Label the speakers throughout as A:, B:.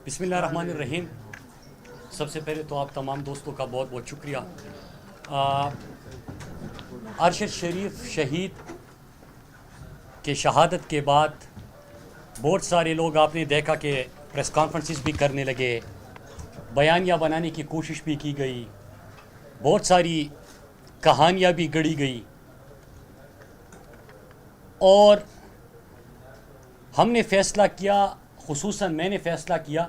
A: بسم اللہ الرحمن الرحیم. سب سے پہلے تو آپ تمام دوستوں کا بہت بہت شکریہ. ارشد شریف شہید کے شہادت کے بعد بہت سارے لوگ آپ نے دیکھا کہ پریس کانفرنسز بھی کرنے لگے, بیانیہ بنانے کی کوشش بھی کی گئی, بہت ساری کہانیاں بھی گڑھی گئی, اور ہم نے فیصلہ کیا, خصوصاً میں نے فیصلہ کیا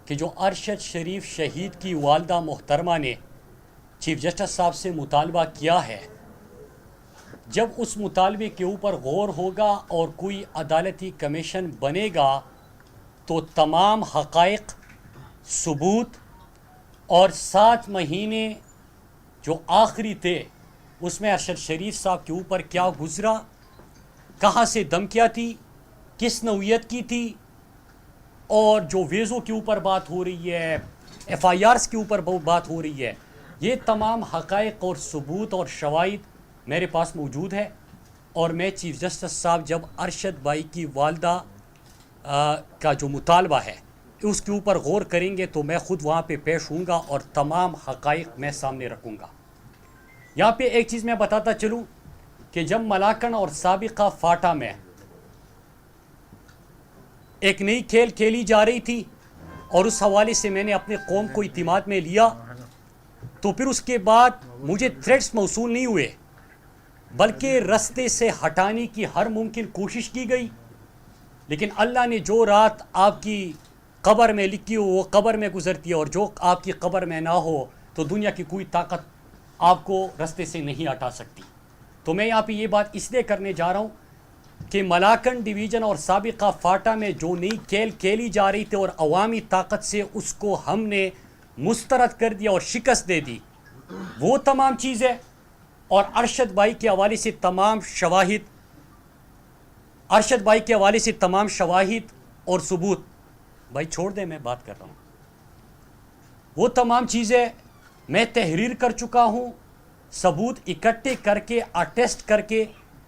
A: کہ جو ارشد شریف شہید کی والدہ محترمہ نے چیف جسٹس صاحب سے مطالبہ کیا ہے, جب اس مطالبے کے اوپر غور ہوگا اور کوئی عدالتی کمیشن بنے گا تو تمام حقائق, ثبوت اور 7 مہینے جو آخری تھے اس میں ارشد شریف صاحب کے اوپر کیا گزرا, کہاں سے دھمکیاں تھی, کس نوعیت کی تھی, اور جو ویزوں کے اوپر بات ہو رہی ہے, ایف آئی آرز کے اوپر بات ہو رہی ہے, یہ تمام حقائق اور ثبوت اور شواہد میرے پاس موجود ہے. اور میں چیف جسٹس صاحب جب ارشد بھائی کی والدہ کا جو مطالبہ ہے اس کے اوپر غور کریں گے تو میں خود وہاں پہ پیش ہوں گا اور تمام حقائق میں سامنے رکھوں گا. یہاں پہ ایک چیز میں بتاتا چلوں کہ جب ملاکنڈ اور سابقہ فاٹا میں ایک نئی کھیل کھیلی جا رہی تھی اور اس حوالے سے میں نے اپنے قوم کو اعتماد میں لیا, تو پھر اس کے بعد مجھے تھریٹس موصول نہیں ہوئے بلکہ رستے سے ہٹانے کی ہر ممکن کوشش کی گئی. لیکن اللہ نے جو رات آپ کی قبر میں لکھی ہو وہ قبر میں گزرتی ہے, اور جو آپ کی قبر میں نہ ہو تو دنیا کی کوئی طاقت آپ کو رستے سے نہیں ہٹا سکتی. تو میں یہاں پہ یہ بات اس لیے کرنے جا رہا ہوں کہ ملاکنڈ ڈویژن اور سابقہ فاٹا میں جو نئی کھیل کھیلی جا رہی تھی اور عوامی طاقت سے اس کو ہم نے مسترد کر دیا اور شکست دے دی, وہ تمام چیزیں اور ارشد بھائی کے حوالے سے تمام شواہد اور ثبوت, بھائی چھوڑ دیں میں بات کر رہا ہوں, وہ تمام چیزیں میں تحریر کر چکا ہوں, ثبوت اکٹھے کر کے اٹیسٹ کر کے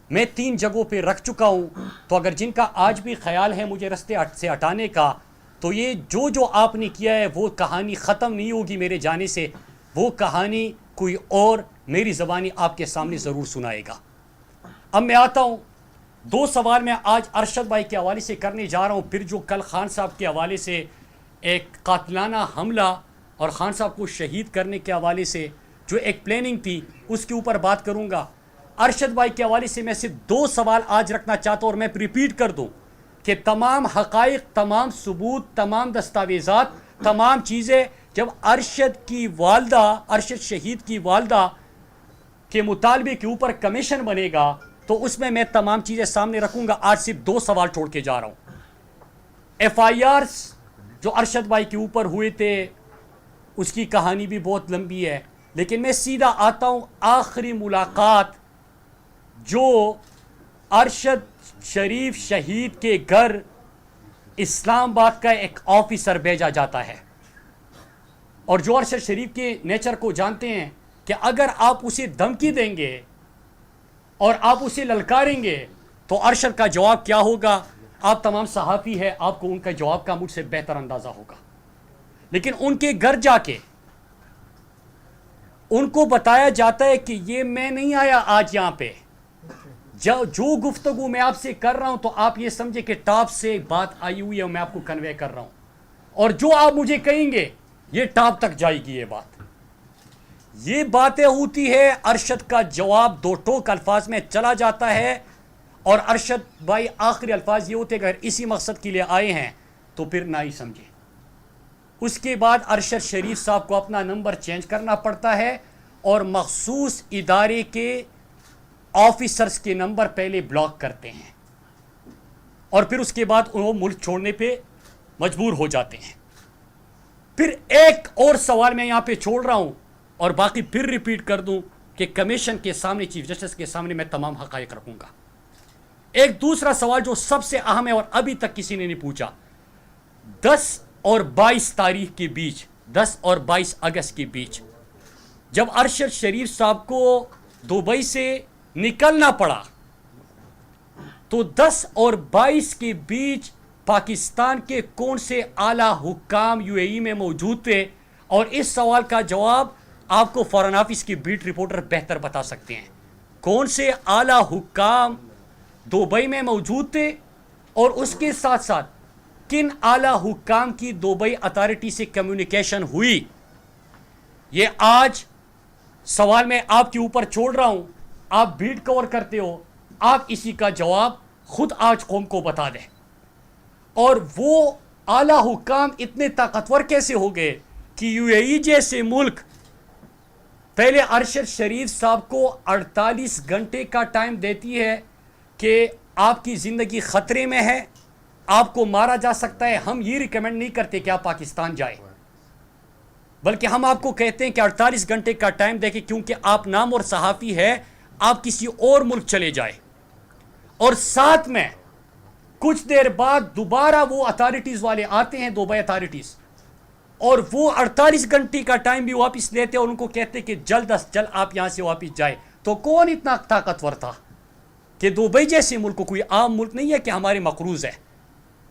A: میں 3 جگہوں پہ رکھ چکا ہوں. تو اگر جن کا آج بھی خیال ہے مجھے رستے سے ہٹانے کا, تو یہ جو آپ نے کیا ہے وہ کہانی ختم نہیں ہوگی میرے جانے سے, وہ کہانی کوئی اور میری زبانی آپ کے سامنے ضرور سنائے گا. اب میں آتا ہوں, 2 سوال میں آج ارشد بھائی کے حوالے سے کرنے جا رہا ہوں, پھر جو کل خان صاحب کے حوالے سے ایک قاتلانہ حملہ اور خان صاحب کو شہید کرنے کے حوالے سے جو ایک پلاننگ تھی اس کے اوپر بات کروں گا. ارشد بھائی کے حوالے سے میں صرف 2 سوال آج رکھنا چاہتا ہوں, اور میں ریپیٹ کر دوں کہ تمام حقائق, تمام ثبوت, تمام دستاویزات, تمام چیزیں جب ارشد شہید کی والدہ کے مطالبے کے اوپر کمیشن بنے گا تو اس میں تمام چیزیں سامنے رکھوں گا. آج صرف 2 سوال چھوڑ کے جا رہا ہوں. ایف آئی آرز جو ارشد بھائی کے اوپر ہوئے تھے اس کی کہانی بھی بہت لمبی ہے, لیکن میں سیدھا آتا ہوں. آخری ملاقات جو ارشد شریف شہید کے گھر اسلام آباد کا ایک آفیسر بھیجا جاتا ہے, اور جو ارشد شریف کے نیچر کو جانتے ہیں کہ اگر آپ اسے دھمکی دیں گے اور آپ اسے للکاریں گے تو ارشد کا جواب کیا ہوگا, آپ تمام صحافی ہیں, آپ کو ان کا جواب کا مجھ سے بہتر اندازہ ہوگا. لیکن ان کے گھر جا کے ان کو بتایا جاتا ہے کہ یہ میں نہیں آیا آج یہاں پہ, جو گفتگو میں آپ سے کر رہا ہوں تو آپ یہ سمجھے کہ ٹاپ سے بات آئی ہوئی ہے, میں آپ کو کنوے کر رہا ہوں, اور جو آپ مجھے کہیں گے یہ ٹاپ تک جائے گی. یہ باتیں ہوتی ہے, ارشد کا جواب 2 ٹوک الفاظ میں چلا جاتا ہے, اور ارشد بھائی آخری الفاظ یہ ہوتے ہیں اگر اسی مقصد کے لیے آئے ہیں تو پھر نہ ہی سمجھے. اس کے بعد ارشد شریف صاحب کو اپنا نمبر چینج کرنا پڑتا ہے اور مخصوص ادارے کے آفیسرز کے نمبر پہلے بلاک کرتے ہیں, اور پھر اس کے بعد وہ ملک چھوڑنے پہ مجبور ہو جاتے ہیں. پھر ایک اور سوال میں یہاں پہ چھوڑ رہا ہوں اور باقی پھر ریپیٹ کر دوں کہ کمیشن کے سامنے, چیف جسٹس کے سامنے میں تمام حقائق رکھوں گا. ایک دوسرا سوال جو سب سے اہم ہے اور ابھی تک کسی نے نہیں پوچھا, 10 اور 22 تاریخ کے بیچ, 10 اور 22 اگست کے بیچ جب ارشد شریف صاحب کو دبئی سے نکلنا پڑا تو 10 اور 22 کے بیچ پاکستان کے کون سے اعلیٰ حکام UAE میں موجود تھے؟ اور اس سوال کا جواب آپ کو فارن آفس کی بیٹ رپورٹر بہتر بتا سکتے ہیں. کون سے اعلیٰ حکام دبئی میں موجود تھے اور اس کے ساتھ ساتھ کن اعلیٰ حکام کی دبئی اتھارٹی سے کمیونیکیشن ہوئی؟ یہ آج سوال میں آپ کے اوپر چھوڑ رہا ہوں. آپ بیٹ کور کرتے ہو, آپ اسی کا جواب خود آج قوم کو بتا دیں. اور وہ اعلیٰ حکام اتنے طاقتور کیسے ہو گئے کہ UAE جیسے ملک پہلے ارشد شریف صاحب کو 48 گھنٹے کا ٹائم دیتی ہے کہ آپ کی زندگی خطرے میں ہے, آپ کو مارا جا سکتا ہے. ہم یہ ریکمینڈ نہیں کرتے کہ آپ پاکستان جائیں, بلکہ ہم آپ کو کہتے ہیں کہ 48 گھنٹے کا ٹائم دے کے, کیونکہ آپ نام اور صحافی ہے, آپ کسی اور ملک چلے جائیں. اور ساتھ میں کچھ دیر بعد دوبارہ وہ اتھارٹیز والے آتے ہیں, دبئی اتھارٹیز, اور وہ 48 گھنٹے کا ٹائم بھی واپس لیتے اور ان کو کہتے کہ جلد از جلد آپ یہاں سے واپس جائیں. تو کون اتنا طاقتور تھا کہ دبئی جیسے ملک کو, کوئی عام ملک نہیں ہے کہ ہمارے مقروض ہے,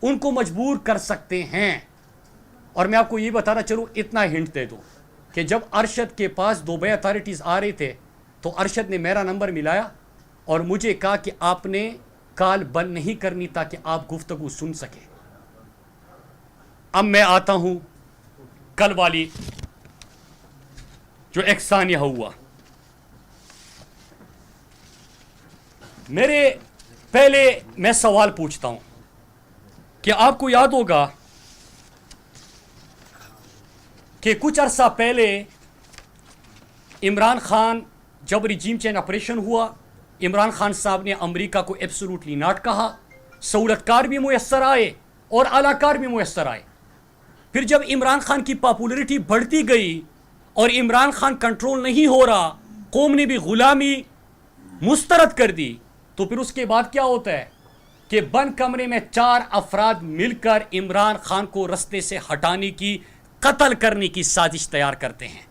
A: ان کو مجبور کر سکتے ہیں. اور میں آپ کو یہ بتانا چلوں, اتنا ہنٹ دے دوں کہ جب ارشد کے پاس دبئی اتھارٹیز آ رہے تھے تو ارشد نے میرا نمبر ملایا اور مجھے کہا کہ آپ نے کال بند نہیں کرنی تاکہ آپ گفتگو سن سکیں. اب میں آتا ہوں کل والی جو ایک ثانیہ ہوا. میرے پہلے میں سوال پوچھتا ہوں کہ آپ کو یاد ہوگا کہ کچھ عرصہ پہلے عمران خان جب ریجیم چینج آپریشن ہوا, عمران خان صاحب نے امریکہ کو ایبسولوٹلی ناٹ کہا, سہولت کار بھی میسر آئے اور اعلی کار بھی میسر آئے. پھر جب عمران خان کی پاپولرٹی بڑھتی گئی اور عمران خان کنٹرول نہیں ہو رہا, قوم نے بھی غلامی مسترد کر دی, تو پھر اس کے بعد کیا ہوتا ہے کہ بند کمرے میں 4 افراد مل کر عمران خان کو رستے سے ہٹانے کی, قتل کرنے کی سازش تیار کرتے ہیں.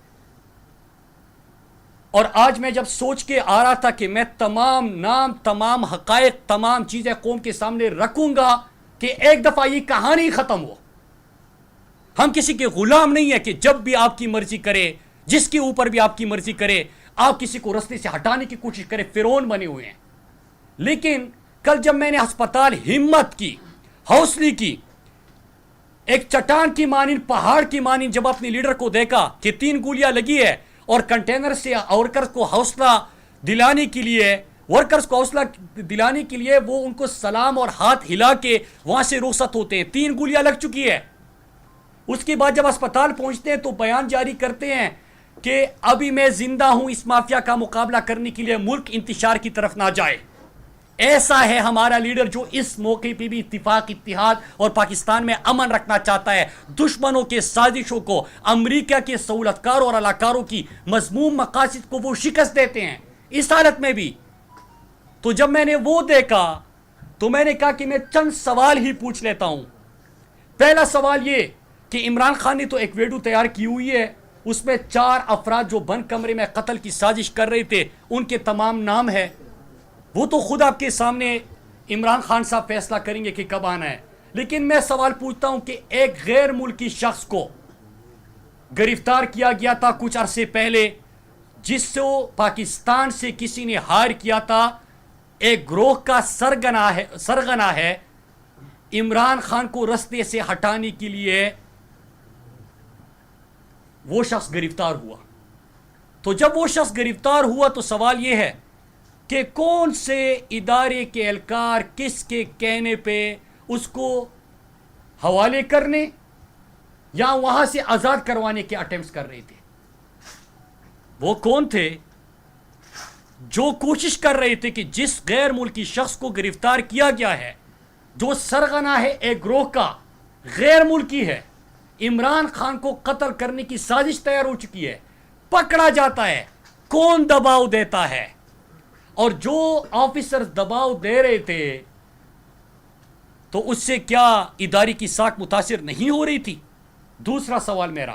A: اور آج میں جب سوچ کے آ رہا تھا کہ میں تمام نام, تمام حقائق, تمام چیزیں قوم کے سامنے رکھوں گا کہ ایک دفعہ یہ کہانی ختم ہو. ہم کسی کے غلام نہیں ہیں کہ جب بھی آپ کی مرضی کرے, جس کے اوپر بھی آپ کی مرضی کرے, آپ کسی کو رستے سے ہٹانے کی کوشش کرے, فرعون بنے ہوئے ہیں. لیکن کل جب میں نے ہسپتال ہمت کی, حوصلے کی, ایک چٹان کی مانند, پہاڑ کی مانند جب اپنے لیڈر کو دیکھا کہ 3 گولیاں لگی ہے اور کنٹینر سے ورکرز کو حوصلہ دلانے کے لیے وہ ان کو سلام اور ہاتھ ہلا کے وہاں سے رخصت ہوتے ہیں, 3 گولیاں لگ چکی ہے. اس کے بعد جب اسپتال پہنچتے ہیں تو بیان جاری کرتے ہیں کہ ابھی میں زندہ ہوں, اس مافیا کا مقابلہ کرنے کے لیے ملک انتشار کی طرف نہ جائے. ایسا ہے ہمارا لیڈر جو اس موقع پہ بھی اتفاق, اتحاد اور پاکستان میں امن رکھنا چاہتا ہے. دشمنوں کے سازشوں کو, امریکہ کے سہولتکاروں اور علاقاروں کی مذموم مقاصد کو وہ شکست دیتے ہیں اس حالت میں بھی. تو جب میں نے وہ دیکھا تو میں نے کہا کہ میں چند سوال ہی پوچھ لیتا ہوں. پہلا سوال یہ کہ عمران خان نے تو ایک ویڈیو تیار کی ہوئی ہے, اس میں 4 افراد جو بند کمرے میں قتل کی سازش کر رہے تھے ان کے تمام نام ہے. وہ تو خود آپ کے سامنے عمران خان صاحب فیصلہ کریں گے کہ کب آنا ہے. لیکن میں سوال پوچھتا ہوں کہ ایک غیر ملکی شخص کو گرفتار کیا گیا تھا کچھ عرصے پہلے, جس سے پاکستان سے کسی نے ہائر کیا تھا, ایک گروہ کا سرغنہ ہے عمران خان کو رستے سے ہٹانے کے لیے. وہ شخص گرفتار ہوا. تو جب وہ شخص گرفتار ہوا تو سوال یہ ہے کہ کون سے ادارے کے اہلکار کس کے کہنے پہ اس کو حوالے کرنے یا وہاں سے آزاد کروانے کے اٹیمپٹس کر رہے تھے. وہ کون تھے جو کوشش کر رہے تھے کہ جس غیر ملکی شخص کو گرفتار کیا گیا ہے, جو سرغنہ ہے ایک گروہ کا, غیر ملکی ہے, عمران خان کو قتل کرنے کی سازش تیار ہو چکی ہے, پکڑا جاتا ہے. کون دباؤ دیتا ہے؟ اور جو آفیسر دباؤ دے رہے تھے تو اس سے کیا ادارے کی ساکھ متاثر نہیں ہو رہی تھی؟ دوسرا سوال میرا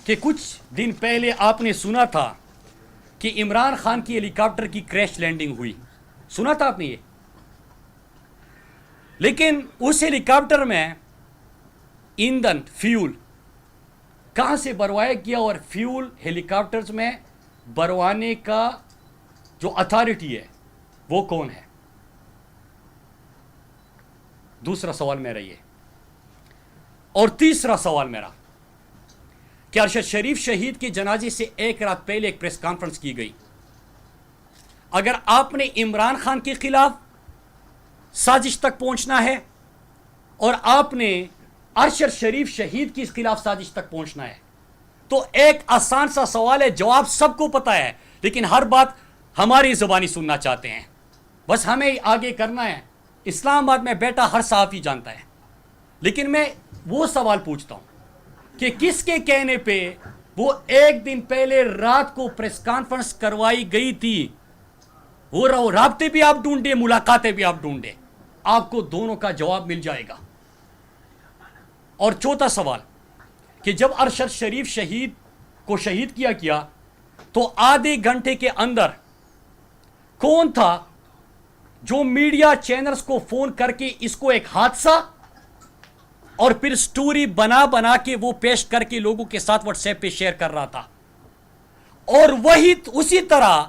A: کہ کچھ دن پہلے آپ نے سنا تھا کہ عمران خان کی ہیلی کاپٹر کی کریش لینڈنگ ہوئی, سنا تھا آپ نے یہ؟ لیکن اس ہیلی کاپٹر میں ایندھن فیول کہاں سے بھروایا گیا اور فیول ہیلی کاپٹرز میں بھروانے کا جو اتھارٹی ہے وہ کون ہے؟ دوسرا سوال میرا یہ. اور تیسرا سوال میرا کہ ارشد شریف شہید کے جنازے سے ایک رات پہلے ایک پریس کانفرنس کی گئی. اگر آپ نے عمران خان کے خلاف سازش تک پہنچنا ہے اور آپ نے ارشد شریف شہید کے خلاف سازش تک پہنچنا ہے تو ایک آسان سا سوال ہے، جواب سب کو پتا ہے، لیکن ہر بات ہماری زبانی سننا چاہتے ہیں. بس ہمیں آگے کرنا ہے. اسلام آباد میں بیٹا ہر صحافی جانتا ہے. لیکن میں وہ سوال پوچھتا ہوں کہ کس کے کہنے پہ وہ ایک دن پہلے رات کو پریس کانفرنس کروائی گئی تھی؟ وہ رابطے بھی آپ ڈھونڈیں، ملاقاتیں بھی آپ ڈھونڈیں، آپ کو دونوں کا جواب مل جائے گا. اور چوتھا سوال کہ جب ارشد شریف شہید کو شہید کیا گیا تو آدھے گھنٹے کے اندر کون تھا جو میڈیا چینلز کو فون کر کے اس کو ایک حادثہ اور پھر سٹوری بنا بنا کے وہ پیش کر کے لوگوں کے ساتھ واٹس ایپ پہ شیئر کر رہا تھا؟ اور وہی اسی طرح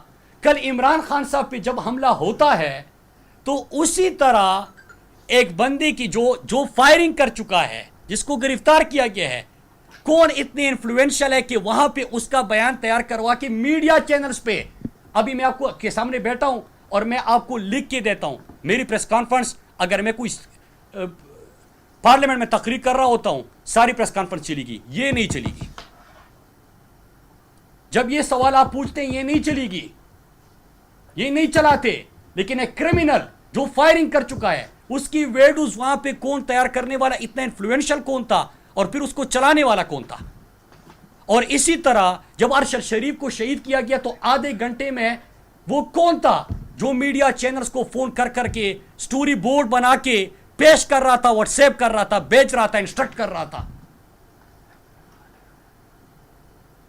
A: کل عمران خان صاحب پہ جب حملہ ہوتا ہے تو اسی طرح ایک بندے کی جو فائرنگ کر چکا ہے، جس کو گرفتار کیا گیا ہے، کون اتنے انفلوئنشل ہے کہ وہاں پہ اس کا بیان تیار کروا کے میڈیا چینلز پہ، ابھی میں آپ کو کے سامنے بیٹھا ہوں اور میں آپ کو لکھ کے دیتا ہوں، میری پریس کانفرنس اگر میں کوئی پارلیمنٹ میں تقریر کر رہا ہوتا ہوں ساری پریس کانفرنس چلی گی، یہ نہیں چلی گی. جب یہ سوال آپ پوچھتے ہیں یہ نہیں چلی گی، یہ نہیں چلاتے. لیکن ایک کرمینل جو فائرنگ کر چکا ہے اس کی ویڈیوز وہاں پہ کون تیار کرنے والا، اتنا انفلوئنشل کون تھا اور پھر اس کو چلانے والا کون تھا؟ اور اسی طرح جب ارشد شریف کو شہید کیا گیا تو آدھے گھنٹے میں وہ کون تھا جو میڈیا چینلز کو فون کر کر کے سٹوری بورڈ بنا کے پیش کر رہا تھا، واٹس ایپ کر رہا تھا، بیچ رہا تھا، انسٹرکٹ کر رہا تھا؟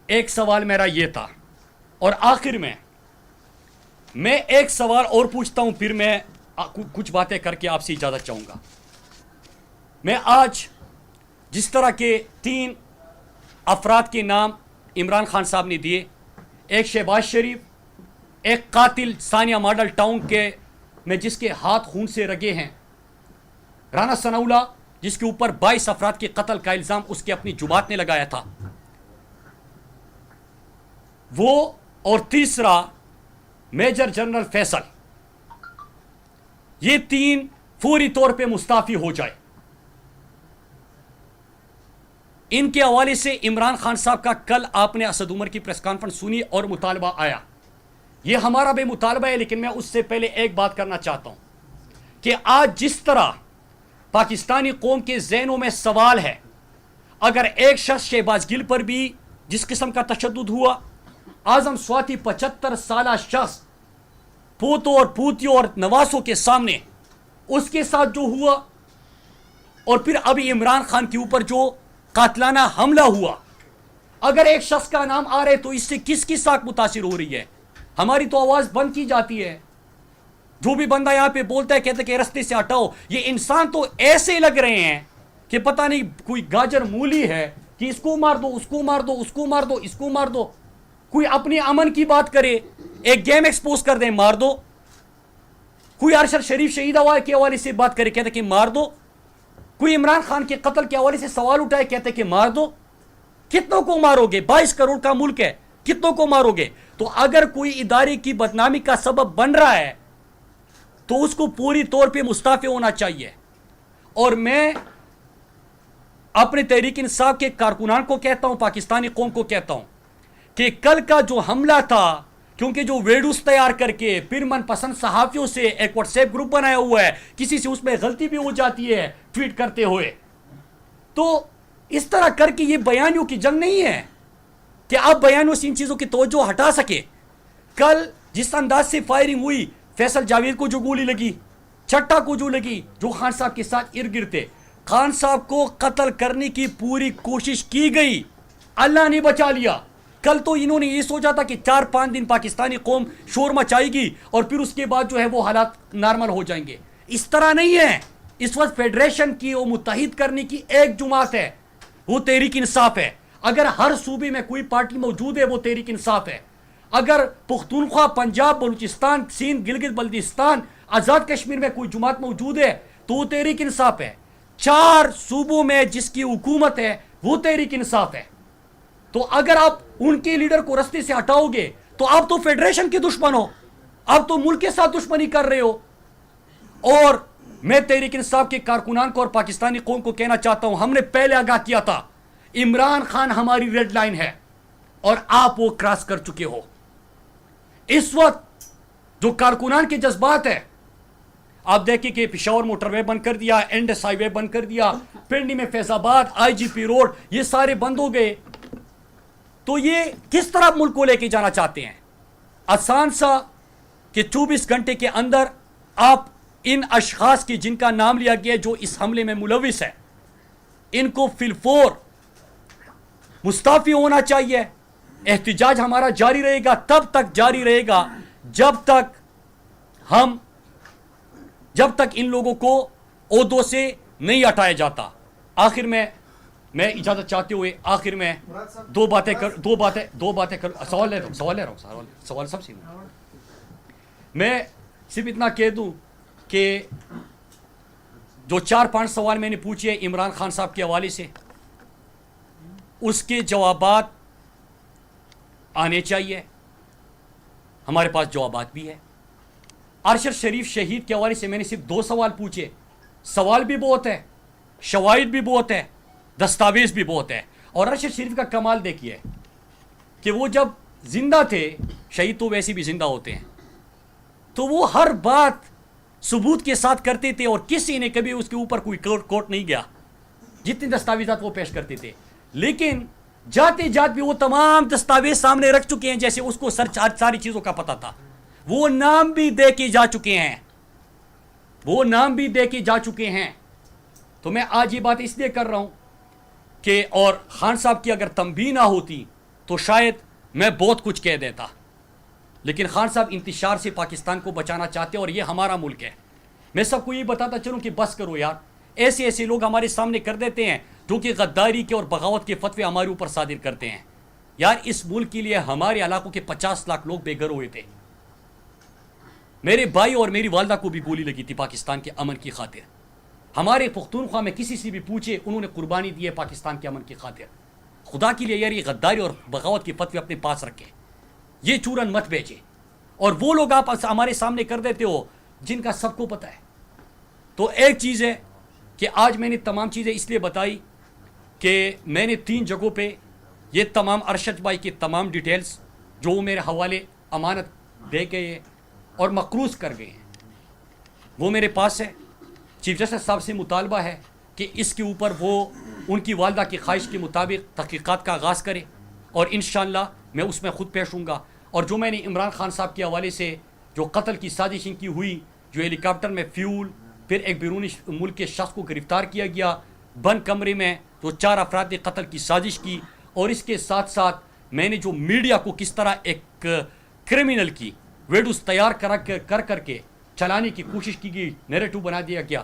A: ایک سوال میرا یہ تھا. اور آخر میں ایک سوال اور پوچھتا ہوں، پھر میں کچھ باتیں کر کے آپ سے اجازت چاہوں گا. میں آج جس طرح کے 3 افراد کے نام عمران خان صاحب نے دیے، ایک شہباز شریف، ایک قاتل ثانیہ ماڈل ٹاؤن کے میں جس کے ہاتھ خون سے رگے ہیں، رانا ثناءاللہ جس کے اوپر 22 افراد کے قتل کا الزام اس کے اپنی جماعت نے لگایا تھا، وہ، اور تیسرا میجر جنرل فیصل، یہ 3 فوری طور پہ مستعفی ہو جائے. ان کے حوالے سے عمران خان صاحب کا کل آپ نے اسد عمر کی پریس کانفرنس سنی اور مطالبہ آیا. یہ ہمارا بھی مطالبہ ہے، لیکن میں اس سے پہلے ایک بات کرنا چاہتا ہوں کہ آج جس طرح پاکستانی قوم کے ذہنوں میں سوال ہے، اگر ایک شخص شہباز گل پر بھی جس قسم کا تشدد ہوا، اعظم سواتی 75 سالہ شخص پوتوں اور پوتیوں اور نواسوں کے سامنے اس کے ساتھ جو ہوا، اور پھر ابھی عمران خان کے اوپر جو قاتلانہ حملہ ہوا، اگر ایک شخص کا نام آ رہے تو اس سے کس کی ساکھ متاثر ہو رہی ہے؟ ہماری تو آواز بند کی جاتی ہے. جو بھی بندہ یہاں پہ بولتا ہے کہتا ہے کہ رستے سے ہٹاؤ. یہ انسان تو ایسے لگ رہے ہیں کہ پتہ نہیں کوئی گاجر مولی ہے کہ اس کو مار دو، اس کو مار دو، اس کو مار دو، اس کو مار دو. کوئی اپنے امن کی بات کرے، ایک گیم ایکسپوز کر دیں، مار دو. کوئی ارشد شریف شہید کے حوالے سے بات کرے، کہتے کہ مار دو. کوئی عمران خان کے قتل کے حوالے سے سوال اٹھائے، کہتے کہ مار دو. کتنوں کو مارو گے؟ 22 کروڑ کا ملک ہے، کتنوں کو مارو گے؟ تو اگر کوئی ادارے کی بدنامی کا سبب بن رہا ہے تو اس کو پوری طور پہ مستعفی ہونا چاہیے. اور میں اپنے تحریک انصاف کے کارکنان کو کہتا ہوں، پاکستانی قوم کو کہتا ہوں کہ کل کا جو حملہ تھا، کیونکہ جو ویڈیوز تیار کر کے پھر من پسند صحافیوں سے ایک واٹس ایپ گروپ بنایا ہوا ہے، کسی سے اس میں غلطی بھی ہو جاتی ہے ٹویٹ کرتے ہوئے، تو اس طرح کر کے یہ بیانیوں کی جنگ نہیں ہے کہ آپ بیانیوں سے ان چیزوں کی توجہ ہٹا سکے. کل جس انداز سے فائرنگ ہوئی، فیصل جاوید کو جو گولی لگی، چھٹا کو جو لگی، جو خان صاحب کے ساتھ ارد گرد تھے، خان صاحب کو قتل کرنے کی پوری کوشش کی گئی، اللہ نے بچا لیا. کل تو انہوں نے یہ سوچا تھا کہ 4-5 دن پاکستانی قوم شور مچائے گی اور پھر اس کے بعد جو ہے وہ حالات نارمل ہو جائیں گے. اس طرح نہیں ہے، اس وقت فیڈریشن کی وہ متحد کرنے کی ایک جماعت ہے، وہ تحریک انصاف ہے. اگر ہر صوبے میں کوئی پارٹی موجود ہے وہ تحریک انصاف ہے. اگر پختونخوا، پنجاب، بلوچستان، سندھ، گلگت بلتستان، آزاد کشمیر میں کوئی جماعت موجود ہے تو وہ تحریک انصاف ہے. 4 صوبوں میں جس کی حکومت ہے وہ تحریک انصاف ہے. تو اگر آپ ان کے لیڈر کو رستے سے ہٹاؤ گے تو آپ تو فیڈریشن کے دشمن ہو، آپ تو ملک کے ساتھ دشمنی کر رہے ہو. اور میں تحریک انصاف کے کارکنان کو اور پاکستانی قوم کو کہنا چاہتا ہوں، ہم نے پہلے آگاہ کیا تھا عمران خان ہماری ریڈ لائن ہے اور آپ وہ کراس کر چکے ہو. اس وقت جو کارکنان کے جذبات ہیں، آپ دیکھیں کہ پشاور موٹر وے بند کر دیا، انڈس ہائی وے بند کر دیا، پنڈی میں فیض آباد، آئی جی پی روڈ، یہ سارے بند ہو گئے. تو یہ کس طرح ملک کو لے کے جانا چاہتے ہیں؟ آسان سا کہ 24 گھنٹے کے اندر آپ ان اشخاص کی جن کا نام لیا گیا جو اس حملے میں ملوث ہے، ان کو فی الفور مستعفی ہونا چاہیے. احتجاج ہمارا جاری رہے گا، تب تک جاری رہے گا جب تک ان لوگوں کو عہدوں سے نہیں ہٹایا جاتا. آخر میں اجازت چاہتے ہوئے آخر میں دو باتیں کر سوال لے رہا ہوں سوال سب سے میں صرف اتنا کہہ دوں کہ جو 4-5 سوال میں نے پوچھے عمران خان صاحب کے حوالے سے، اس کے جوابات آنے چاہیے. ہمارے پاس جوابات بھی ہے. ارشد شریف شہید کے حوالے سے میں نے صرف 2 سوال پوچھے. سوال بھی بہت ہے، شواہد بھی بہت ہے، دستاویز بھی بہت ہے. اور ارشد شریف کا کمال دیکھیے کہ وہ جب زندہ تھے، شہید تو ویسے بھی زندہ ہوتے ہیں، تو وہ ہر بات ثبوت کے ساتھ کرتے تھے اور کسی نے کبھی اس کے اوپر کوئی کوٹ نہیں گیا. جتنے دستاویزات وہ پیش کرتے تھے، لیکن جاتے بھی وہ تمام دستاویز سامنے رکھ چکے ہیں جیسے اس کو ساری چیزوں کا پتہ تھا. وہ نام بھی دے کے جا چکے ہیں. تو میں آج یہ بات اس لیے کر رہا ہوں کہ اور خان صاحب کی اگر تنبیہ نہ ہوتی تو شاید میں بہت کچھ کہہ دیتا، لیکن خان صاحب انتشار سے پاکستان کو بچانا چاہتے ہیں اور یہ ہمارا ملک ہے. میں سب کو یہ بتاتا چلوں کہ بس کرو یار، ایسے لوگ ہمارے سامنے کر دیتے ہیں جو کہ غداری کے اور بغاوت کے فتوے ہمارے اوپر صادر کرتے ہیں. یار اس ملک کے لیے ہمارے علاقوں کے 50 لاکھ لوگ بے گھر ہوئے تھے. میرے بھائی اور میری والدہ کو بھی گولی لگی تھی پاکستان کے امن کی خاطر. ہمارے پختونخوا میں کسی سے بھی پوچھے، انہوں نے قربانی دی ہے پاکستان کے امن کی خاطر. خدا کے لیے یار یہ غداری اور بغاوت کے فتوے اپنے پاس رکھے، یہ چورن مت بیچے. اور وہ لوگ آپ ہمارے سامنے کر دیتے ہو جن کا سب کو پتہ ہے. تو ایک چیز ہے کہ آج میں نے تمام چیزیں اس لیے بتائی کہ میں نے 3 جگہوں پہ یہ تمام ارشد بھائی کے تمام ڈیٹیلز جو میرے حوالے امانت دے گئے اور مقروض کر گئے ہیں وہ میرے پاس ہے. چیف جسٹس صاحب سے مطالبہ ہے کہ اس کے اوپر وہ ان کی والدہ کی خواہش کے مطابق تحقیقات کا آغاز کرے اور انشاءاللہ میں اس میں خود پیش ہوں گا. اور جو میں نے عمران خان صاحب کے حوالے سے جو قتل کی سازش ان کی ہوئی، جو ہیلی کاپٹر میں فیول، پھر ایک بیرونی ملک کے شخص کو گرفتار کیا گیا بند کمرے میں، جو 4 افراد نے قتل کی سازش کی، اور اس کے ساتھ ساتھ میں نے جو میڈیا کو کس طرح ایک کرمنل کی ویڈیوز تیار کر کے چلانے کی کوشش کی گئی، نیریٹو بنا دیا گیا.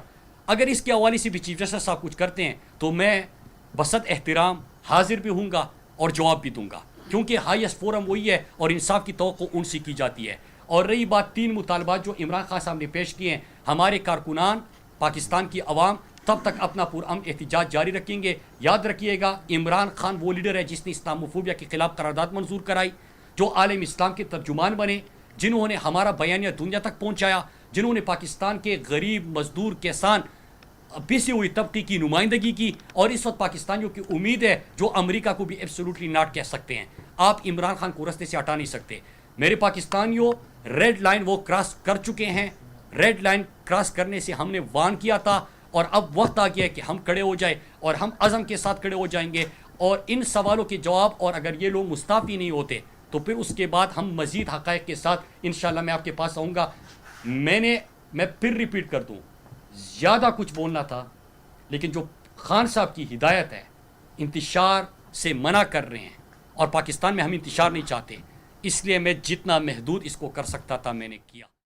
A: اگر اس کے حوالے سے بھی چیف جسٹس صاحب کچھ کرتے ہیں تو میں بسط احترام حاضر بھی ہوں گا اور جواب بھی دوں گا، کیونکہ ہائیسٹ فورم وہی ہے اور انصاف کی توقع ان سے کی جاتی ہے. اور رہی بات 3 مطالبات جو عمران خان صاحب نے پیش کیے ہیں، ہمارے کارکنان، پاکستان کی عوام تب تک اپنا پرامن احتجاج جاری رکھیں گے. یاد رکھیے گا عمران خان وہ لیڈر ہے جس نے اسلاموفوبیا کے خلاف قرارداد منظور کرائی، جو عالم اسلام کے ترجمان بنے، جنہوں نے ہمارا بیانیہ دنیا تک پہنچایا، جنہوں نے پاکستان کے غریب، مزدور، کسان، پیسی ہوئی طبقے کی نمائندگی کی. اور اس وقت پاکستانیوں کی امید ہے جو امریکہ کو بھی ایبسولوٹلی ناٹ کہہ سکتے ہیں. آپ عمران خان کو رستے سے ہٹا نہیں سکتے. میرے پاکستانیوں ریڈ لائن وہ کراس کر چکے ہیں. ریڈ لائن کراس کرنے سے ہم نے وارن کیا تھا اور اب وقت آ گیا ہے کہ ہم کھڑے ہو جائیں اور ہم عزم کے ساتھ کھڑے ہو جائیں گے. اور ان سوالوں کے جواب، اور اگر یہ لوگ مستعفی نہیں ہوتے تو پھر اس کے بعد ہم مزید حقائق کے ساتھ انشاءاللہ میں آپ کے پاس آؤں گا. میں پھر ریپیٹ کر دوں، زیادہ کچھ بولنا تھا، لیکن جو خان صاحب کی ہدایت ہے، انتشار سے منع کر رہے ہیں اور پاکستان میں ہم انتشار نہیں چاہتے، اس لیے میں جتنا محدود اس کو کر سکتا تھا میں نے کیا.